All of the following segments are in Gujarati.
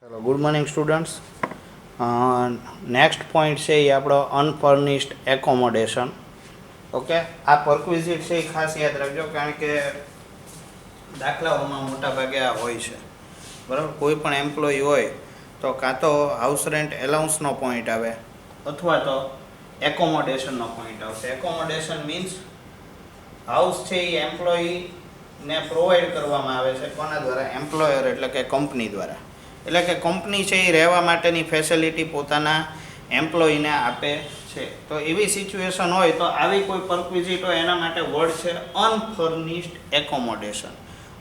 ચલો good morning students. Next point છે એ આપણો અનફર્નિશ્ડ એકોમોડેશન. ઓકે, આ પરક્વિઝિટ છે એ ખાસ યાદ રાખજો, કારણ કે દાખલાઓમાં મોટા ભાગે આ હોય છે. બરાબર, કોઈ પણ એમ્પ્લોય હોય તો કાં તો હાઉસ રેન્ટ એલાઉન્સનો પોઈન્ટ આવે અથવા તો એકોમોડેશનનો પોઈન્ટ આવશે. એકોમોડેશન મીન્સ હાઉસ છે એ એમ્પ્લોયને પ્રોવાઈડ કરવામાં આવે છે. કોના દ્વારા? એમ્પ્લોયર એટલે કે કંપની દ્વારા. એટલે કે કંપની છે એ રહેવા માટેની ફેસિલિટી પોતાના એમ્પ્લોયીને આપે છે. તો એવી સિચ્યુએશન હોય તો આવી કોઈ પરક્વિઝિટ હોય એના માટે વર્ડ છે અનફર્નિશ્ડ એકોમોડેશન.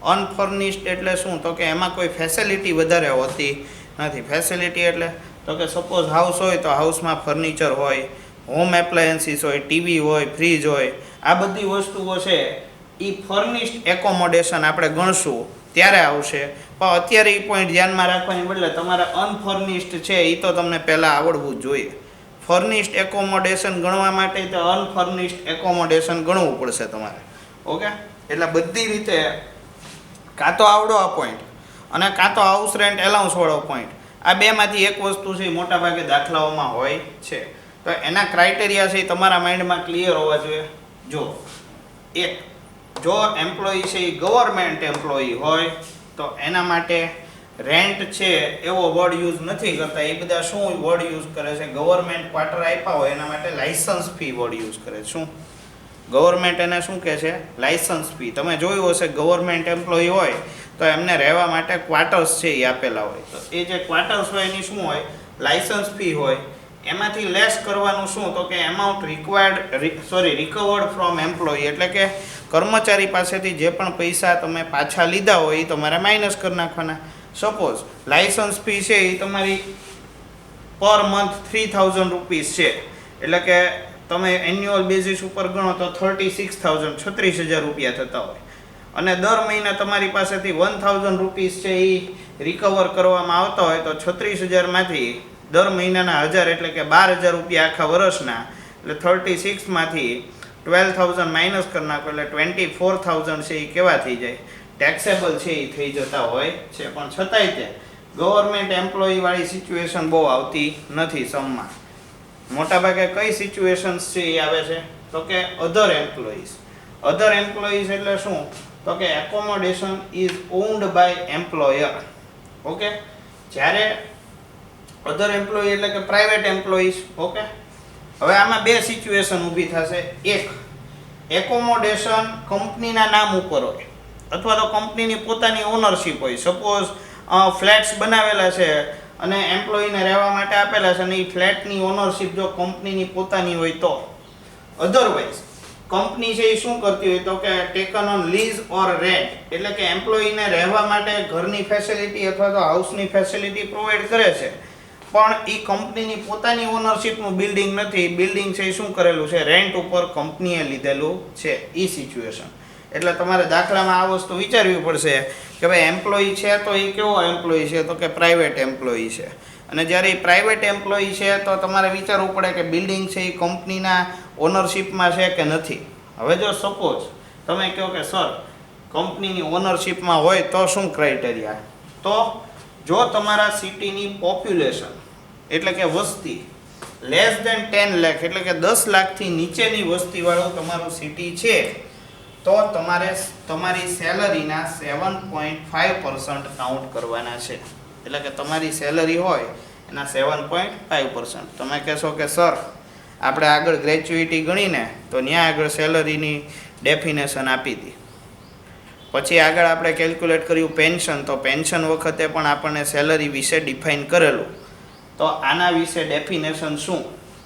અનફર્નિશ્ડ એટલે શું? તો કે એમાં કોઈ ફેસિલિટી વધારે હોતી નથી. ફેસિલિટી એટલે તો કે સપોઝ હાઉસ હોય તો હાઉસમાં ફર્નિચર હોય, હોમ એપ્લાયન્સીસ હોય, ટીવી હોય, ફ્રીજ હોય, આ બધી વસ્તુઓ છે એ ફર્નિશ્ડ એકોમોડેશન આપણે ગણશું ત્યારે આવશે. પણ અત્યારે એ પોઈન્ટ ધ્યાનમાં રાખવાની બદલે તમારે અનફર્નિશ્ડ છે એ તો તમને પહેલાં આવડવું જ જોઈએ. ફર્નિશ્ડ એકોમોડેશન ગણવા માટે તો અનફર્નિશ્ડ એકોમોડેશન ગણવું પડશે તમારે. ઓકે, એટલે બધી રીતે કાં તો આવડો આ પોઈન્ટ અને કાં તો હાઉસ રેન્ટ એલાઉન્સવાળો પોઈન્ટ, આ બેમાંથી એક વસ્તુ છે મોટાભાગે દાખલાઓમાં હોય છે. તો એના ક્રાઇટેરિયા છે એ તમારા માઇન્ડમાં ક્લિયર હોવા જોઈએ. જો એમ્પ્લોયી છે એ ગવર્મેન્ટ એમ્પ્લોયી હોય તો એના માટે રેન્ટ છે એવો વર્ડ યુઝ નથી કરતા. એ બધા શું વર્ડ યુઝ કરે છે? ગવર્મેન્ટ ક્વાર્ટર આપ્યા હોય એના માટે લાઇસન્સ ફી વર્ડ યુઝ કરે છે. શું ગવર્મેન્ટ એને શું કહે છે? Licence fee. તમે જોયું હશે ગવર્મેન્ટ એમ્પ્લોયી હોય તો એમને રહેવા માટે ક્વાર્ટર્સ છે એ આપેલા હોય. તો એ જે ક્વાર્ટર્સ હોય એની શું હોય? લાઇસન્સ ફી હોય. એમાંથી લેસ કરવાનું શું? તો કે એમાઉન્ટ રિકવર્ડ ફ્રોમ એમ્પ્લોયી, એટલે કે કર્મચારી પાસેથી જે પણ પૈસા તમે પાછા લીધા હોય એ તમારે માઇનસ કરી નાખવાના. સપોઝ લાઇસન્સ ફી છે એ તમારી પર મંથ 3000 રૂપીસ છે, એટલે કે તમે એન્યુઅલ બેઝિસ ઉપર ગણો તો 36,000 36,000 રૂપિયા થતા હોય, અને દર મહિને તમારી પાસેથી 1000 રૂપીસ છે એ રિકવર કરવામાં આવતા હોય તો 36,000માંથી દર મહિનાના 1000 એટલે કે 12,000 રૂપિયા આખા વર્ષના, એટલે 36માંથી 12,000 માઇનસ કરી નાખો એટલે 24,000 છે એ કેવા થઈ જાય? ટેક્સેબલ છે એ થઈ જતા હોય છે. પણ છતાંય તે ગવર્મેન્ટ એમ્પ્લોયી વાળી સિચ્યુએશન બહુ આવતી નથી સમમાં. મોટાભાગે કઈ સિચ્યુએશન્સ છે એ આવે છે? તો કે અધર એમ્પ્લોઈઝ. અધર એમ્પ્લોઈઝ એટલે શું? તો કે accommodation is owned by employer. Okay, જ્યારે અધર એમ્પ્લોયી એટલે કે પ્રાઇવેટ એમ્પ્લોઈઝ. ઓકે, હવે આમાં બે સિચ્યુએશન ઊભી થશે. એક, એકોમોડેશન કંપનીના નામ ઉપર હોય અથવા તો કંપનીની પોતાની ઓનરશિપ હોય. સપોઝ ફ્લેટ્સ બનાવેલા છે અને એમ્પ્લોયીને રહેવા માટે આપેલા છે અને એ ફ્લેટની ઓનરશિપ જો કંપનીની પોતાની હોય તો. અધરવાઇઝ કંપની છે એ શું કરતી હોય? તો કે taken on lease or rent, એટલે કે એમ્પ્લોયીને રહેવા માટે ઘરની ફેસિલિટી અથવા તો હાઉસની ફેસિલિટી પ્રોવાઈડ કરે છે, પણ એ કંપનીની પોતાની ઓનરશિપનું બિલ્ડિંગ નથી. બિલ્ડિંગ છે એ શું કરેલું છે? રેન્ટ ઉપર કંપનીએ લીધેલું છે. એ સિચ્યુએશન. એટલે તમારે દાખલામાં આ વસ્તુ વિચારવી પડશે કે ભાઈ એમ્પ્લોયી છે તો એ કેવો એમ્પ્લોયી છે? તો કે પ્રાઇવેટ એમ્પ્લોયી છે. અને જ્યારે એ પ્રાઇવેટ એમ્પ્લોયી છે તો તમારે વિચારવું પડે કે બિલ્ડિંગ છે એ કંપનીના ઓનરશિપમાં છે કે નથી. હવે જો સપોઝ તમે કહો કે સર કંપનીની ઓનરશિપમાં હોય તો શું ક્રાઇટેરિયા? તો જો તમારા સિટીની પોપ્યુલેશન એટલે કે વસ્તી લેસ દેન 10 લાખ એટલે કે 10 લાખથી નીચેની વસ્તીવાળું તમારું સિટી છે તો તમારે તમારી સેલરીના 7.5% કાઉન્ટ કરવાના છે. એટલે કે તમારી સેલરી હોય એના 7.5%. તમે કહેશો કે સર આપણે આગળ ગ્રેચ્યુઇટી ગણીને તો ત્યાં આગળ સેલરીની ડેફિનેશન આપી હતી, પછી આગળ આપણે કેલ્ક્યુલેટ કર્યું પેન્શન, તો પેન્શન વખતે પણ આપણને સેલરી વિશે ડિફાઇન કરેલું. તો આના વિશે ડેફિનેશન શું?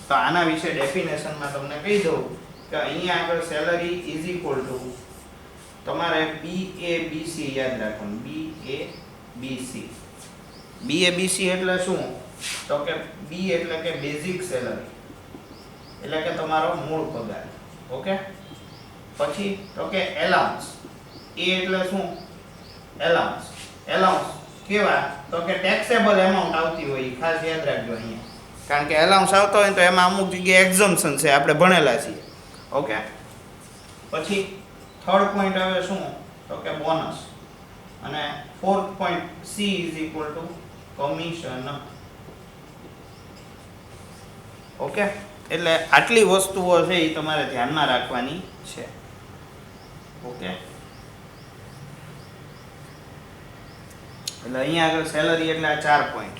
તો આના વિશે ડેફિનેશનમાં તમને કહી દઉં કે અહીંયા આગળ સેલરી ઇઝ ઇક્વલ ટુ તમારે BABC યાદ રાખવાનું. BABC એટલે શું? તો કે B એટલે કે બેઝિક સેલરી, એટલે કે તમારો મૂળ પગાર. ઓકે, પછી તો કે એલાઉન્સ. એ એટલે શું? એલાઉન્સ. એલાઉન્સ કેવા? તો કે ટેક્સેબલ એમાઉન્ટ આવતી હોય, ખાસ યાદ રાખજો અહીંયા, કારણ કે એલાઉન્સ આવતો હોય તો એમાં અમુક જગ્યાએ એક્ઝમ્પશન છે, આપણે ભણેલા છીએ. ઓકે, પછી થર્ડ પોઈન્ટ આવે શું? તો કે બોનસ. અને fourth point C is equal to commission. Okay, એટલે આટલી વસ્તુઓ છે એ તમારે ધ્યાનમાં રાખવાની છે. ઓકે, એટલે અહીંયા આગળ સેલરી એટલે આ 4 પોઈન્ટ.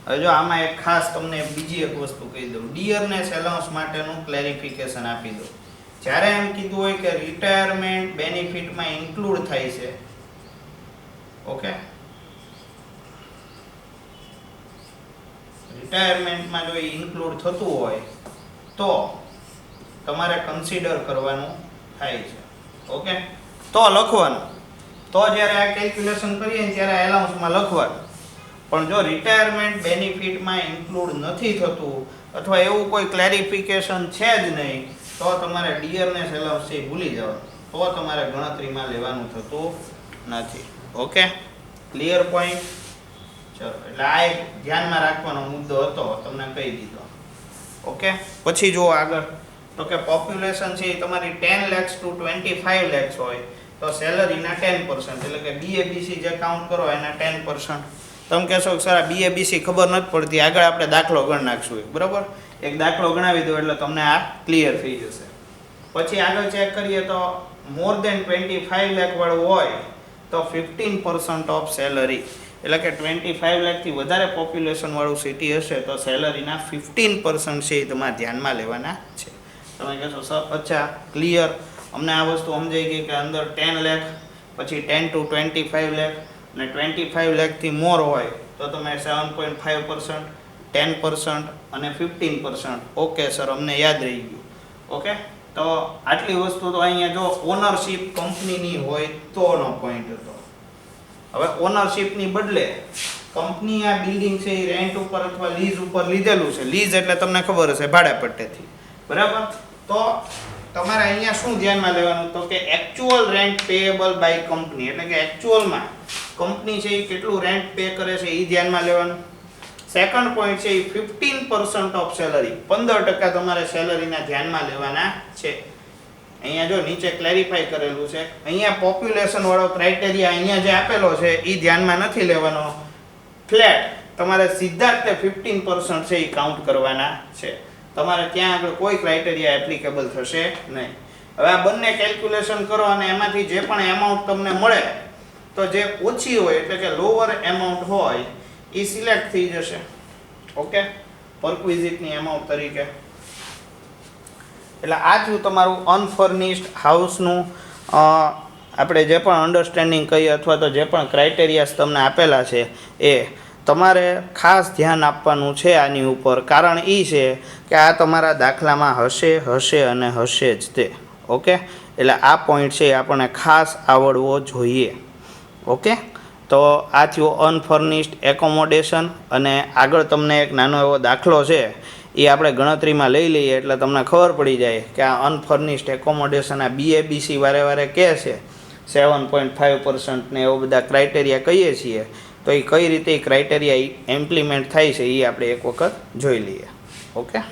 હવે જો આમાં એક ખાસ તમને બીજી એક વસ્તુ કહી દઉં, ડિયરનેસ એલાઉન્સ માટેનું ક્લેરિફિકેશન આપી દઉં. જ્યારે એમ કીધું હોય કે રિટાયરમેન્ટ બેનિફિટમાં ઇન્ક્લુડ થાય છે, ઓકે, રિટાયરમેન્ટમાં જો ઇન્ક્લુડ થતું હોય તો તમારે કન્સિડર કરવાનું થાય છે. ઓકે, તો લખવાનું, તો જ્યારે આ કેલ્ક્યુલેશન કરીએ ને ત્યારે એલાઉન્સમાં લખવાનું. પણ જો રિટાયરમેન્ટ બેનિફિટમાં ઇન્ક્લુડ નથી થતું અથવા એવું કોઈ ક્લેરિફિકેશન છે જ નહીં તો તમારે ડિયરનેસ એલાઉન્સ છે ભૂલી જવાનું, તો તમારે ગણતરીમાં લેવાનું થતું નથી. Okay, clear point? ચલો, એટલે આ એક ધ્યાનમાં રાખવાનો મુદ્દો હતો, તમને કહી દીધો. ઓકે, પછી જુઓ આગળ, તો કે પોપ્યુલેશન છે એ તમારી 10 lakhs to 25 lakhs હોય તો સેલરીના 10%, એટલે કે બીએબીસી જે કાઉન્ટ કરો એના 10%. તમે કહેશો કે સર આ બીએબીસી ખબર નથી પડતી, આગળ આપણે દાખલો ગણ નાખશું, બરાબર? એક દાખલો ગણાવી દો એટલે તમને આ ક્લિયર થઈ જશે. પછી આગળ ચેક કરીએ તો મોર દેન 25 લાખ વાળું હોય તો 15% ઓફ સેલરી, એટલે કે 25 લાખથી વધારે પોપ્યુલેશન વાળું સિટી હશે તો સેલરીના 15% છે એ તમારે ધ્યાનમાં લેવાના છે. તમે કહેશો સર અચ્છા ક્લિયર, અમને આ વસ્તુ સમજાઈ ગઈ કે અંદર 10 લાખ, પછી 10 to 25 લાખ અને 25 લાખથી મોર હોય તો તમે 7.5%, 10% અને 15%. ઓકે સર, અમને યાદ રહી ગયું. ઓકે, તો આટલી વસ્તુ તો અહીંયા જો ઓનરશિપ કંપનીની હોય તોનો પોઈન્ટ હતો. હવે ઓનરશિપની બદલે કંપની આ બિલ્ડિંગ છે એ રેન્ટ ઉપર અથવા લીઝ ઉપર લીધેલું છે. લીઝ એટલે તમને ખબર હશે ભાડાપટ્ટેથી, બરાબર? તો તમારે અહીંયા શું ધ્યાનમાં લેવાનું, તો કે actual rent payable by company, એટલે કે એક્ચ્યુઅલમાં કંપની છે એ કેટલું રેન્ટ પે કરે છે એ ધ્યાનમાં લેવાનું. સેકન્ડ પોઈન્ટ છે એ 15% ઓફ સેલરી, 15% તમારે સેલરીના ધ્યાનમાં લેવાના છે. અહીંયા જો નીચે ક્લેરિફાઈ કરેલું છે, અહીંયા પોપ્યુલેશન વાળો ક્રાઇટેરિયા અહીંયા જે આપેલો છે એ ધ્યાનમાં નથી લેવાનો. ફ્લેટ તમારે સીધા જ તે 15% છે એ કાઉન્ટ કરવાના છે. તમારે ત્યાં આગળ કોઈ ક્રાઇટેરિયા એપ્લિકેબલ થશે નહીં. હવે આ બંને કેલ્ક્યુલેશન કરો અને એમાંથી જે પણ એમાઉન્ટ તમને મળે તો જે ઓછી હોય એટલે કે લોઅર એમાઉન્ટ હોય એ સિલેક્ટ થઈ જશે. ઓકે, પરક્વિઝિટની એમાઉન્ટ તરીકે. એટલે આ થયું તમારું અનફર્નિશ્ડ હાઉસનું આપણે જે પણ અન્ડરસ્ટેન્ડિંગ કહીએ અથવા તો જે પણ ક્રાઇટેરિયાસ તમને આપેલા છે એ તમારે ખાસ ધ્યાન આપવાનું છે આની ઉપર. કારણ એ છે કે આ તમારા દાખલામાં હશે અને હશે જ તે. ઓકે, એટલે આ પોઈન્ટ છે આપણને ખાસ આવડવો જોઈએ. ઓકે, તો આ થયું અનફર્નિશ્ડ એકોમોડેશન. અને આગળ તમને એક નાનો એવો દાખલો છે એ આપણે ગણતરીમાં લઈ લઈએ એટલે તમને ખબર પડી જાય કે આ અનફર્નિશ્ડ એકોમોડેશન આ બીએબીસી વારે કહે છે 7.5% ને એવો બધા ક્રાઇટેરિયા કહીએ છીએ, તો એ કઈ રીતે ક્રાઇટેરિયા ઇમ્પ્લિમેન્ટ થાય છે એ આપણે એક વખત જોઈ લઈએ. ઓકે.